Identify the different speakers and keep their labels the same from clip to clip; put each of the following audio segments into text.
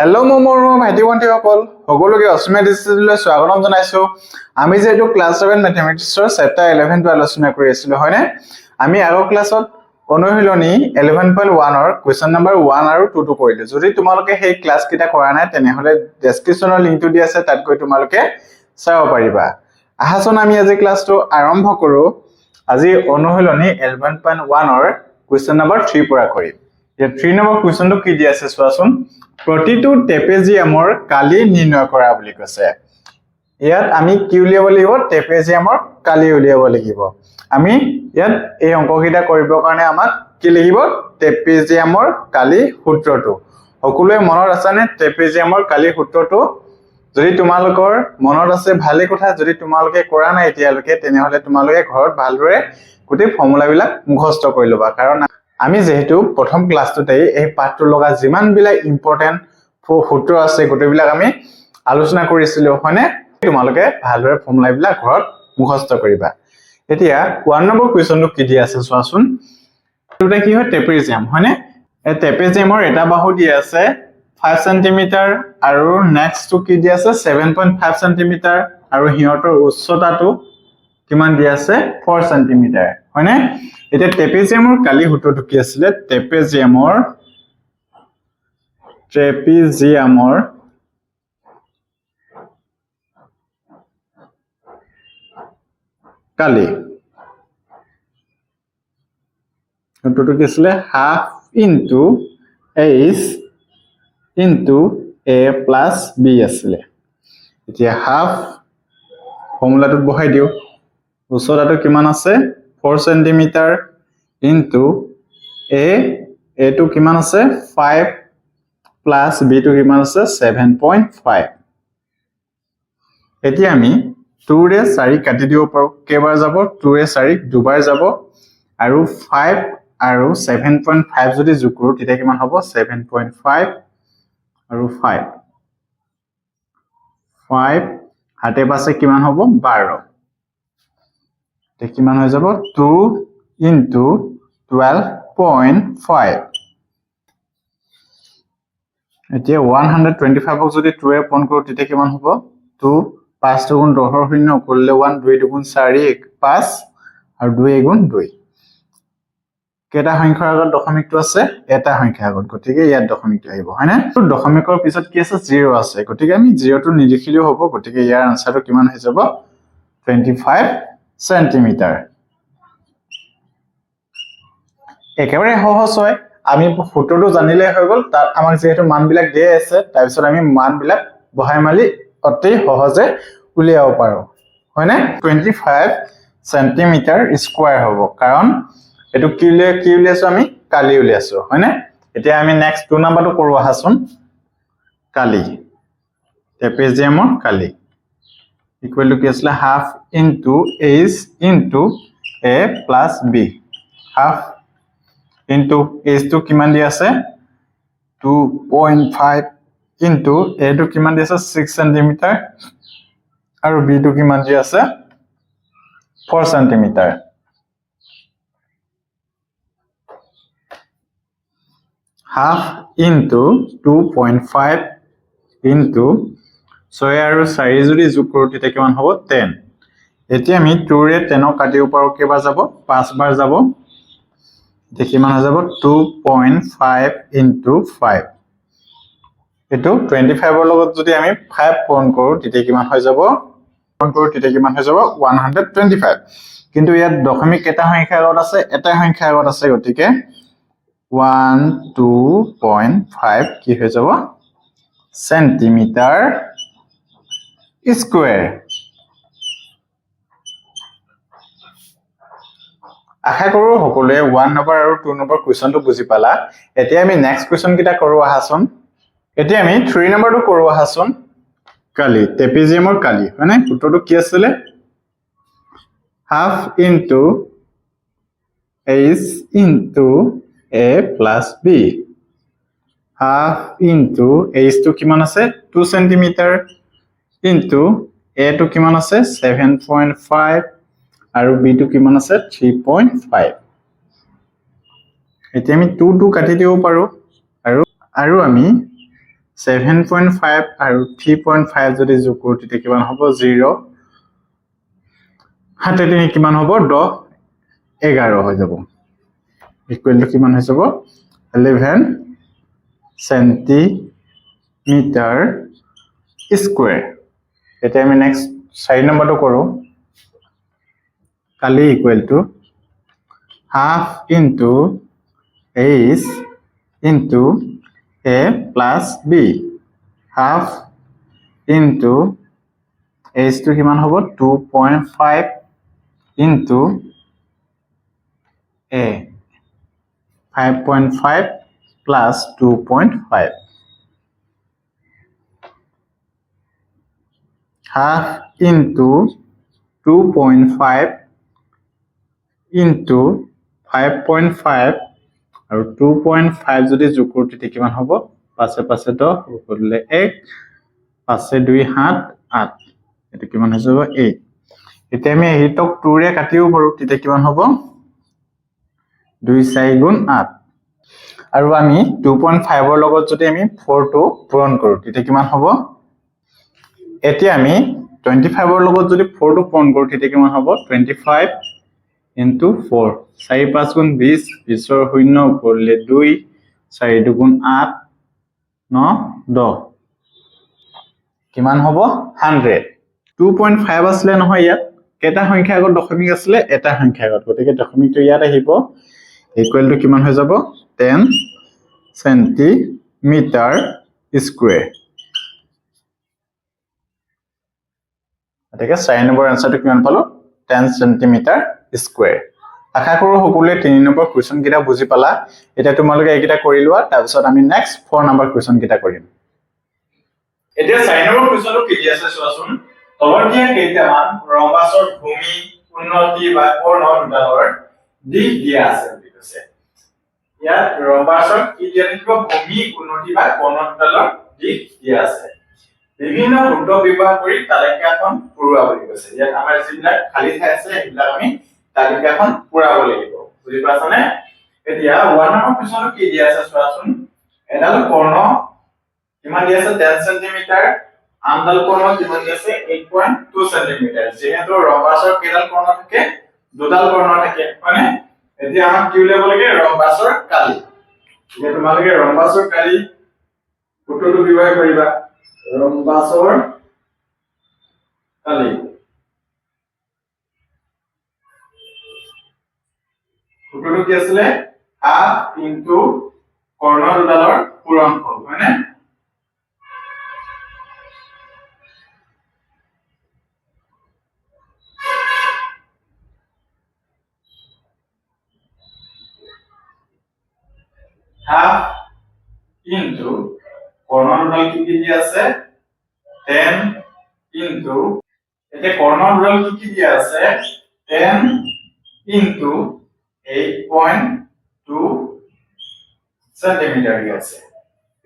Speaker 1: Hello' মোৰ ভাইটি ভণ্টিসকল সকলোকে অসমীয়া ডিজিটেললৈ স্বাগতম জনাইছো। আমি যেহেতু ক্লাছ 7 মেথমেটিক্সৰ চেপ্টাৰ 11টো আলোচনা কৰি আছিলো হয়নে? আমি আগৰ ক্লাছত অনুশীলনী 11.1ৰ কুৱেশ্যন নম্বৰ 1 আৰু 2 টো কৰিলো। যদি তোমালোকে সেই ক্লাছ কিটা কৰা নাই তেনেহলে ডেসক্ৰিপচনৰ লিংকটো দি আছে, তাত গৈ তোমালোকে চাব পাৰিবা। আহাচোন আমি আজি ক্লাছটো আৰম্ভ কৰো। আজি অনুশীলনী 11.1ৰ কুৱেশ্যন নম্বৰ 3 পৰা কৰিম। এতিয়া 3 নম্বৰ কুৱেশ্যনটো কি দি আছে চোৱাচোন। প্ৰতিটো ট্ৰেপেজিয়ামৰ কালি নিৰ্ণয় কৰা বুলি কৈছে। ইয়াত আমি কি উলিয়াব লাগিব? ট্ৰেপেজিয়ামৰ কালি উলিয়াব লাগিব। আমি ইয়াত এই অংককেইটা কৰিবৰ কাৰণে আমাক কি লাগিব? ট্ৰেপেজিয়ামৰ কালি সূত্ৰটো। সকলোৱে মনত আছেনে ট্ৰেপেজিয়ামৰ কালি সূত্ৰটো? যদি তোমালোকৰ মনত আছে ভালে কথা, যদি তোমালোকে কৰা নাই এতিয়ালৈকে তেনেহলে তোমালোকে ঘৰত ভালদৰে গোটেই ফৰ্মুলাবিলাক মুখস্থ কৰি ল'বা। কাৰণ আমি যেহেতু প্ৰথম ক্লাছটোতেই এই পাঠটোৰ লগা যিমান বিলাক ইম্পৰ্টেন্ট সূত্ৰ আছে গোটেইবিলাক আমি আলোচনা কৰিছিলো হয়নে? তোমালোকে ভালদৰে ফৰ্মুলাবিলাক ঘৰত মুখস্থ কৰিবা। এতিয়া 1 নম্বৰ কুৱেশ্যনটো কি দি আছে চোৱাচোন। এটা কি হয়? ট্ৰেপেজিয়াম হয়নে? এই ট্ৰেপেজিয়ামৰ এটা বাহু দি আছে 5 সেন্টিমিটাৰ আৰু নেক্সটটো কি দি আছে 7.5 সেন্টিমিটাৰ আৰু হিয়তৰ উচ্চতাটো কিমান দি আছে 4 সেন্টিমিটাৰ হয়নে? এতিয়া ট্ৰেপেজিয়ামৰ কালি সূত্ৰটো কি আছিলে? ট্ৰেপেজিয়ামৰ কালি সূত্ৰটো কি আছিলে? Half into h into a plus b আছিলে। এতিয়া হাফ ফৰ্মুলাটোত বহাই দিও। উচ্চতাটো কিমান আছে 4 সেন্টিমিটাৰ ইনটু a টো কিমান আছে 5 প্লাস b টো কিমান আছে 7.5। এতিয়া আমি 2 ৰে 4 কাটি দিব পাৰো। কেইবাৰ যাব? 2 ৰে 4 দুবাৰ যাব আৰু 5 আৰু 7.5 যদি যোগ কৰো তেতিয়া কিমান হ'ব? 7.5 আৰু 5 হাতে পাছে কিমান হ'ব? 12। তে কিমান হৈ যাব? 2 into 12.5। এতিয়া 125ক যদি 2 ৰে পূৰণ কৰো তেতিয়া কিমান হ'ব? 2 5 দুগুণ 10 ৰ শূন্য কৰিলে 1 2 দুগুণ 4 5 আৰু 2 এগুণ 2। কেটা সংখ্যাৰ আগত দশমিকটো আছে? এটা সংখ্যাৰ আগত, গতিকে ইয়াত দশমিকটো আহিব হয়নে? দশমিকৰ পিছত কি আছে? 0 আছে, গতিকে আমি 0 টো নিলিখিলেও হ'ব। গতিকে ইয়াৰ আনসাৰটো কিমান হৈ যাব? 25 সেন্টিমিটাৰ। একেবাৰে সহজ হয়। আমি সূত্ৰটো জানিলে হৈ গ'ল। তাত আমাক যেহেতু মানবিলাক দিয়া আছে, তাৰ পিছত আমি মানবিলাক বহাই মালি অতি সহজে উলিয়াব পাৰো হয়নে? 25 সেন্টিমিটাৰ স্কয়াৰ হ'ব, কাৰণ এটো কি উলিয়াইছো? আমি কালি উলিয়াইছো হয়নে? এতিয়া আমি নেক্সট 2 নম্বৰটো কৰো আহাচোন। কালি ট্ৰেপেজিয়ামৰ কালি ইকুৱেল টু কি আছিলে? Half into h into a plus b। Half into h টো কিমান দি আছে 2.5 ইনটু a টো কিমান দি আছে 6 সেন্টিমিটাৰ আৰু b টো কিমান দি আছে 4 সেন্টিমিটাৰ। হাফ ইনটু 2.5 ইনটু 6 আৰু 4 যদি যোগ কৰো তেতিয়া কিমান হ'ব? 10। এতিয়া আমি 2 ৰে 10 কাটিব পাৰো। কেইবাৰ যাব? 5 বাৰ যাব। এতিয়া কিমান হৈ যাব? 2.5 ইনটু 5। এটো 25 ৰ লগত যদি আমি 5 পূৰণ কৰো তেতিয়া কিমান হৈ যাব? 125। কিন্তু ইয়াত দশমিক কেটা সংখ্যাৰ আগত আছে? এটা সংখ্যাৰ আগত আছে, গতিকে 2.5 কি হৈ যাব? Centimetre square. আশা কৰো সকলোৱে 1 নম্বৰ আৰু 2 নম্বৰ কুৱেশ্যনটো বুজি পালা। এতিয়া আমি নেক্সট কুৱেশ্যন কিটা কৰো আহাচোন। এতিয়া আমি 3 নম্বৰটো কৰো আহাচোন। কালি ট্ৰেপেজিয়ামৰ কালি হয়নে? সূত্ৰটো কি আছিলে? Half into h into a plus b। Half into h টো কিমান আছে 2 সেন্টিমিটাৰ ইনটু a টো কিমান আছে 7.5 আৰু b টো কিমান আছে 3.5। এতিয়া আমি 2 কাটি দিব পাৰো আৰু আমি 7.5 আৰু 3.5 যদি যোগ কৰোঁ তেতিয়া কিমান হ'ব 0 হাতে তিনি কিমান হ'ব 10 11 হৈ যাব ইকুৱেল টু কিমান হৈ যাব 11 সেন্টিমিটাৰ স্কয়াৰ এতিয়া আমি নেক্সট 4 নম্বৰটো কৰো কালি equal to half into h into a plus b half into h to কিমান হ'ব 2.5 into a 5.5 plus 2.5 half into 2.5 into 5.5 আৰু 2.5 যদি যোগ কৰোঁ তেতিয়া কিমান হ'ব 5 5 10 কৰিলে 1 5 2 7 8 এটা কিমান হৈ যাব 8 এতিয়া আমি এইটক 2 ৰে কাটিব পাৰো তেতিয়া কিমান হ'ব 2 4 গুণ 8 আৰু আমি 2.5 ৰ লগত যদি আমি 4 টো পূৰণ কৰো তেতিয়া কিমান হ'ব এতিয়া আমি 25 ৰ লগত যদি 4 টো পূৰণ কৰো তেতিয়া কিমান হ'ব 25 into 4 4 5 গুণ 20 20 ৰ 0 কৰিলে 2 4 2 গুণ 8 9 10 কিমান হ'ব 100 2.5 আসলে নহয় ইয়াত কেটা সংখ্যা আগত দশমিক আসলে এটা সংখ্যা আগত গতিকে দশমিকটো ইয়াত আহিব ইকুৱেল টু কিমান হৈ যাব 10 সেন্টিমিটাৰ স্কয়াৰ গতিকে 4 নম্বৰ আনসাৰটো কিমান পালো 10 সেন্টিমিটাৰ স্কয়াৰ আশা কৰো সকলোৱে 3 নম্বৰ কোৱেশ্চন কিটা বুজি পালা এটা তোমালোকে এইকিটা কৰি লোৱা তাৰ পিছত আমি নেক্সট 4 নম্বৰ কোৱেশ্চন কিটা কৰিম এতিয়া 4 নম্বৰ কোৱেশ্চনটো কি দি আছে চোৱাচোন তলৰ দিয়া কেইটামান ৰম্বাসৰ ভূমি উন্নতি বা কৰ্ণ দুডালৰ দিশ দিয়া আছে বুলি কৈছে ইয়াত ৰম্বাসৰ কি দিয়া থাকিব ভূমি উন্নতি বা কৰ্ণ দুডালৰ দিশ দিয়া আছে বিভিন্ন সূত্ৰ ব্যৱহাৰ কৰি তালিকাখন পুৰোৱা বুলি কৈছে ইয়াত আমাৰ যিবিলাক খালি ঠাই আছে সেইবিলাক আমি তালিকাখন পুৰাব লাগিব বুজি পাছানে এতিয়া 1 নম্বৰ কোৱেশ্চনটো কি দিয়া আছে চোৱাচোন এডাল কৰ্ণ কিমান দিয়া আছে 10 সেন্টিমিটাৰ আনডাল কৰ্ণ কিমান দিয়া আছে 8.2 সেন্টিমিটাৰ যেহেতু ৰম্বাসৰ কেইডাল কৰ্ণ থাকে দুডাল কৰ্ণ থাকে মানে এতিয়া আমাক কি উলিয়াব লাগে ৰম্বাসৰ কালি এতিয়া তোমালোকে ৰম্বাসৰ কালি সূত্ৰটো ব্যৱহাৰ কৰিবা ৰম্বাসৰ কালি সূত্ৰটো কি আছিল half into কৰ্ণ দুডালৰ পূৰণফল হয়নে half into কৰ্ণ দুডাল কি দিয়া আছে 10 into এতিয়া কৰ্ণ দুডাল কি দিয়া আছে 10 into 8.2 সেন্টিমিটাৰ দিয়া আছে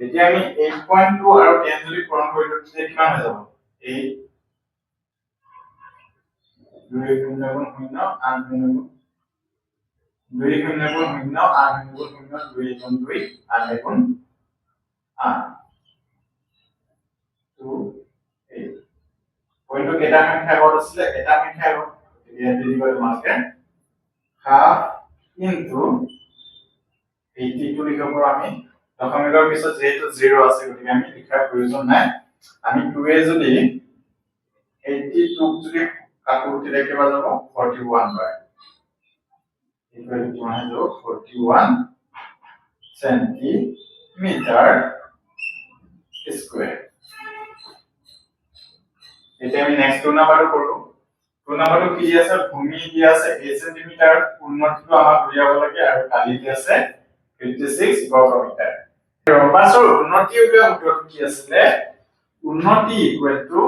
Speaker 1: এতিয়া আমি 8.2 আৰু 10 যদি পূৰণ কৰি দিও তেতিয়া কিমান হৈ যাব 8 2 গুণ 0 8 গুণ 2 গুণ 0 8 গুণ 0 2 গুণ 2 8 গুণ 8 2 8 পইণ্টটো কেটা সংখ্যা আগত আছিল এটা সংখ্যা আগত এতিয়া দি দিব তোমাকে half into 82 লিখিব পাৰো আমি দশমিকৰ পিছত যেহেতু 0 আছে গতিকে আমি লিখাৰ প্ৰয়োজন নাই আমি 2 এ যদি 82 যদি কাটো তেতিয়া কিমান যাব 41 হয় ইকুৱেল টু 41 সেন্টিমিটাৰ স্কয়াৰ এতিয়া আমি নেক্সট 2 নম্বৰটো কৰো 2 নম্বৰটো কি আছে ভূমি দিয়া আছে 8 সেন্টিমিটাৰ উন্নতিটো আমাক উলিয়াব লাগে আৰু কালি দিয়া আছে 56 বৰ্গ মিটাৰ ৰম্বাসৰ উন্নতি উলিওৱা সূত্ৰটো কি আছিল উন্নতি ইকুৱেল টু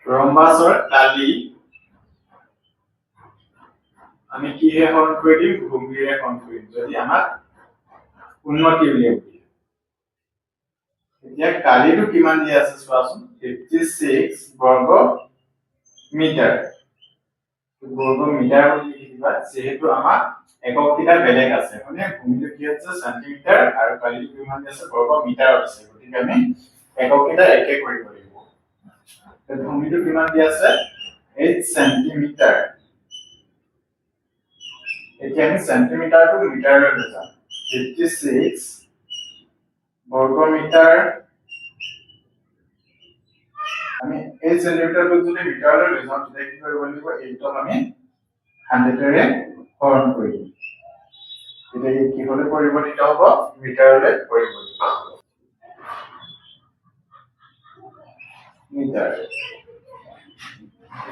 Speaker 1: ৰম্বাসৰ কালি আমি কি হে হৰণ কৰি দিম ভূমিৰে হৰণ কৰি দিম যদি আমাক উন্নতি উলিয়াব এতিয়া কালিটো কিমান দিয়া আছে চোৱাচোন 56 বৰ্গ মিটাৰ বুলি লিখি দিব বাট যেহেতু আমাৰ একক কিটা বেলেগ আছে মানে ভূমিটো কি আছে সেন্টিমিটাৰ আৰু কালিটো কিমান আছে বৰ্গ মিটাৰত আছে গতিকে আমি একক কিটা একে কৰিব লাগিব তো ভূমিটো কিমান দি আছে 8 সেন্টিমিটাৰ এতিয়া আমি সেন্টিমিটাৰটো মিটাৰলৈ লৈ যাম 56 বৰ্গ মিটাৰ আমি 8 সেন্টিমিটাৰটো যদি মিটাৰলৈ লৈ যাওঁ তেতিয়া কি কৰিব লাগিব এইটো আমি 100 ৰে হৰণ কৰি দিম তেতিয়া কি হলে পৰিৱৰ্তিত হ'ব মিটাৰলৈ পৰিৱৰ্তিত হ'ব মিটাৰ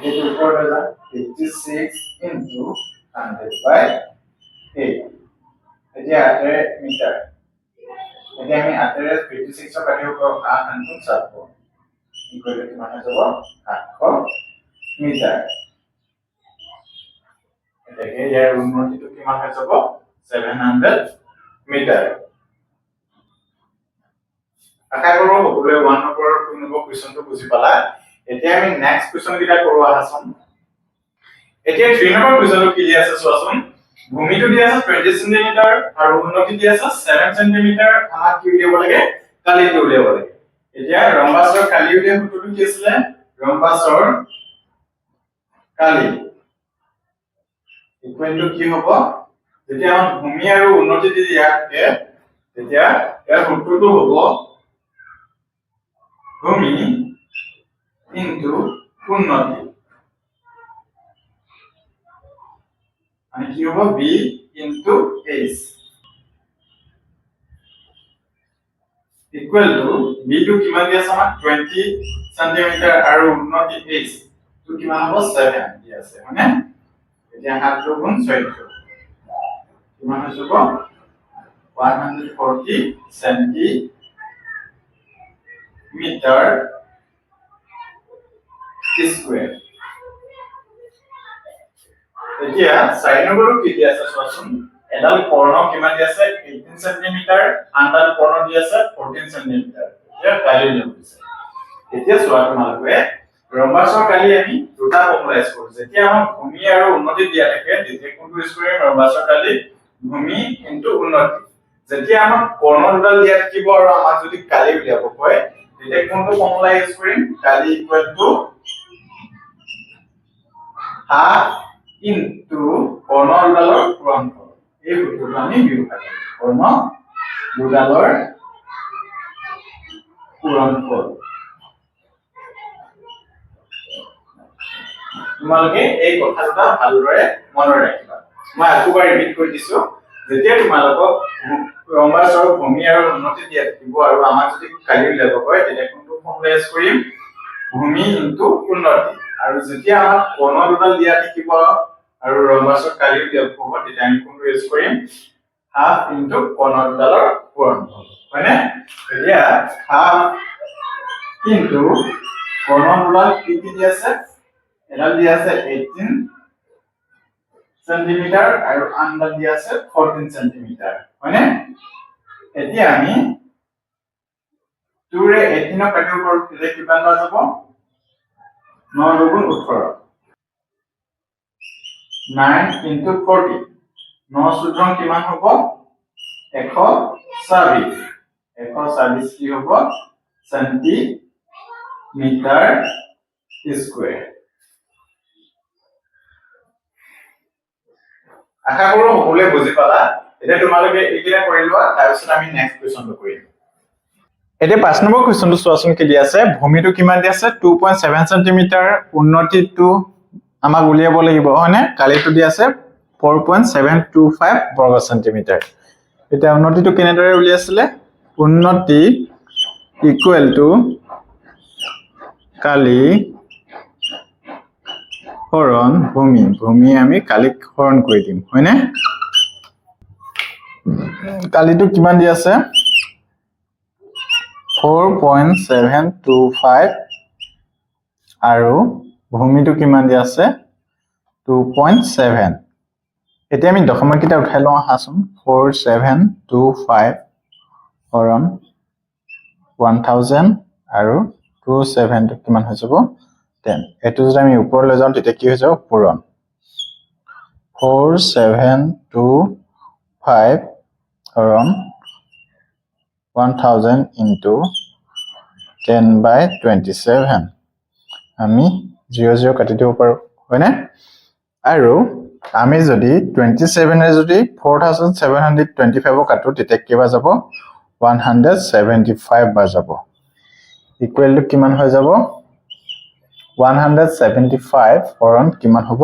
Speaker 1: এইটো ওপৰলৈ যাম 56 into 100 by 8 এতিয়া 8 মিটাৰ এতিয়া আমি 8 ৰে 56 কাটিব পাৰোঁ 8 into 7 ইকুৱেল কিমান হৈ যাব 800 মিটাৰ এতিয়া ইয়াৰ উন্নতিটো কিমান হৈ যাব 700 মিটাৰ আশা কৰো সকলোৱে 1 নম্বৰ 2 নম্বৰ কোৱেশ্চনটো বুজি পালা এতিয়া আমি নেক্সট কোৱেশ্চন কিটা কৰো আহাচোন এতিয়া 3 নম্বৰ কোৱেশ্চনটো কি আছে চোৱাচোন ভূমিটো দি আছে 20 সেন্টিমিটাৰ আৰু উন্নতি দি আছে 7 সেন্টিমিটাৰ আমাক কি উলিয়াব লাগে কালিটো উলিয়াব লাগে এতিয়া ৰম্বাসৰ কালি উলিয়াব সূত্ৰটো কি আছিল ৰম্বাসৰ কালি ইকুৱেল টু কি হ'ব যেতিয়া আমাৰ ভূমি আৰু উন্নতি দি দিয়া থাকে তেতিয়া ইয়াৰ সূত্ৰটো হ'ব ভূমি ইনটু উন্নতি মানে কি হ'ব b into h equal to b টো কিমান দি আছে আমাক 20 সেন্টিমিটাৰ আৰু উন্নতি h টো কিমান হ'ব 7 দি আছে মানে এতিয়া 7 গুণ 14 কিমান হৈ যাব 140 সেন্টিমিটাৰ স্কয়াৰ এতিয়া 4 নম্বৰটো কি দি আছে চোৱাচোন এডাল কৰ্ণ কিমান দি আছে 18 সেন্টিমিটাৰ আনডাল কৰ্ণ দি আছে 14 সেন্টিমিটাৰ এতিয়া কালি লৈছে এতিয়া চোৱা তোমালোকে ৰম্বাসৰ কালি আমি দুটা ফৰ্মুলা ইউজ কৰো যেতিয়া আমাৰ ভূমি আৰু উন্নতি দিয়া থাকে তেতিয়া কোনটো ইউজ কৰিম ৰম্বাসৰ কালি ভূমি ইনটু উন্নতি যেতিয়া আমাৰ কৰ্ণ দুডাল দিয়া থাকিব আৰু আমাক যদি কালি উলিয়াব কয় তেতিয়া কোনটো ফৰ্মুলা ইউজ কৰিম কালি ইকুৱেল টু হাফ ইনটু কৰ্ণ দুডালৰ পূৰণফল এই সূত্ৰটো আমি ব্যৱহাৰ কৰিম কৰ্ণ দুডালৰ পূৰণফল তোমালোকে এই কথা দুটা ভালদৰে মনত ৰাখিবা মই আকৌবাৰ ৰিপিট কৰি দিছো যেতিয়া তোমালোকক ৰম্বাসৰ ভূমি আৰু উন্নতি দিয়া থাকিব আৰু আমাক যদি কালি উলিয়াব কয় তেতিয়া কোনটো ফৰ্মুলা ইউজ কৰিম ভূমি ইনটু উন্নতি আৰু যেতিয়া আমাক কৰ্ণ দুডাল দিয়া থাকিব আৰু ৰম্বাসৰ কালি উলিয়াব হ'ব তেতিয়া আমি কোনটো ইউজ কৰিম হাফ ইনটু কৰ্ণ দুডালৰ পূৰণফল হয়নে এতিয়া হাফ ইনটু কৰ্ণ দুডাল কি দি আছে এডাল দি আছে 18 সেন্টিমিটাৰ আৰু আনডাল দি আছে 14 সেন্টিমিটাৰ হয়নে এতিয়া আমি 2 ৰে 18 কাটিব পাৰোঁ তেতিয়া কিমান হৈ যাব 9 দুগুণ 18 9 into 40 9 সূত্ৰং কিমান হ'ব 124 কি হ'ব সেন্টিমিটাৰ স্কয়াৰ আশা কৰো সকলোৱে বুজি পালা এতিয়া তোমালোকে এইকেইটা কৰি লোৱা তাৰপিছত আমি নেক্সট কোৱেশ্চনটো কৰিম এতিয়া 5 নম্বৰ কোৱেশ্চনটো চোৱাচোন কি দি আছে ভূমিটো কিমান দি আছে 2.7 সেন্টিমিটাৰ উন্নতিটো আমাক উলিয়াব লাগিব হয়নে কালিটো দি আছে 4.725 বৰ্গ সেন্টিমিটাৰ এতিয়া উন্নতিটো কেনেদৰে উলিয়াইছিলে উন্নতি ইকুৱেল টু কালি হৰণ ভূমি ভূমি আমি কালিক হৰণ কৰি দিম হয়নে কালিটো কিমান দি আছে 4.725 আৰু ভূমিটো কিমান দি আছে 2.7 এতিয়া আমি দশমিক কিটা উঠাই লওঁ আহাচোন 4725 হৰণ 1000 আৰু 27 টো কিমান হৈ যাব 10 এটো যদি আমি ওপৰলৈ যাওঁ তেতিয়া কি হৈ যাব পূৰণ 4725 হৰণ 1000 into 10/27 আমি 00 কাটি দিব পাৰো হয়নে আৰু আমি যদি 27 এ যদি 4725 কাটো তেতিয়া কিবা যাব 175 বাৰ যাব ইকুৱেল টু কিমান হৈ যাব 175 হৰণ কিমান হ'ব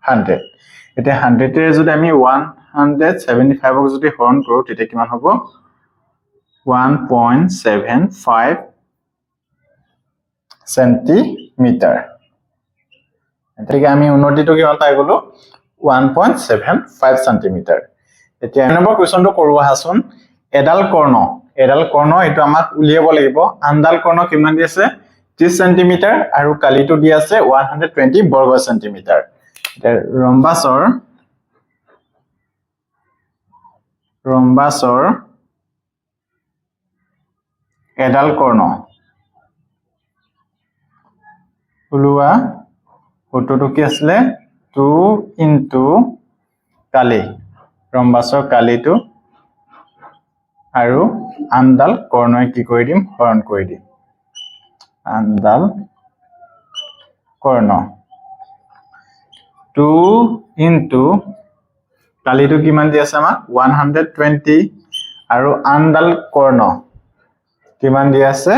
Speaker 1: 100 এতিয়া 100 এ যদি আমি 175 ক যদি হৰণ কৰো তেতিয়া কিমান হ'ব 1.75 সেন্টিমিটাৰ এতিয়াকে আমি উন্নতিটো কিমান পাই গলো 1.75 সেন্টিমিটাৰ এতিয়া নম্বৰ কোৱেশ্চনটো কৰো আহাচোন এডাল কৰ্ণ এটো আমাক উলিয়াব লাগিব আনডাল কৰ্ণ কিমান দি আছে 30 সেন্টিমিটাৰ আৰু কালিটো দি আছে 120 বৰ্গ সেন্টিমিটাৰ এটা ৰম্বাসৰ এডাল কৰ্ণ উলোৱা ফটোটো কি আছিল 2 into কালি ৰম্বাসৰ কালিটো আৰু আনডাল কৰ্ণই কি কৰি দিম হৰণ কৰি দিম আনডাল কৰ্ণ 2 into কালিটো কিমান দি আছে আমাক 120 আৰু আনডাল কৰ্ণ কিমান দি আছে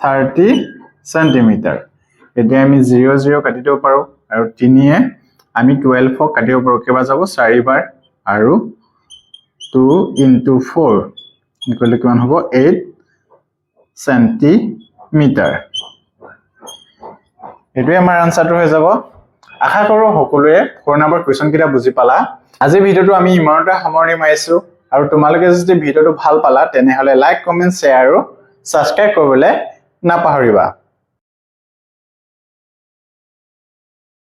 Speaker 1: 30 সেন্টিমিটাৰ এতিয়া আমি 00 কাটি দিব পাৰো আৰু 3 এ আমি 12 ক কাটিব পাৰো কেবা যাব 4 বাৰ আৰু 2 into 4 ইকুৱেল টু কিমান হ'ব 8 সেন্টিমিটাৰ এটোই আমাৰ আনসাৰটো হৈ যাব আশা কৰো সকলোৱে 4 নম্বৰ কোৱেশ্চন কিটা বুজি পালা আজি ভিডিওটো আমি ইমানতে সামৰণি মাৰিছো আৰু তোমালোকে যদি ভিডিওটো ভাল পালা তেনে হলে লাইক কমেন্ট শেয়াৰ আৰু সাবস্ক্ৰাইব কৰিবলৈ নাপাহৰিবা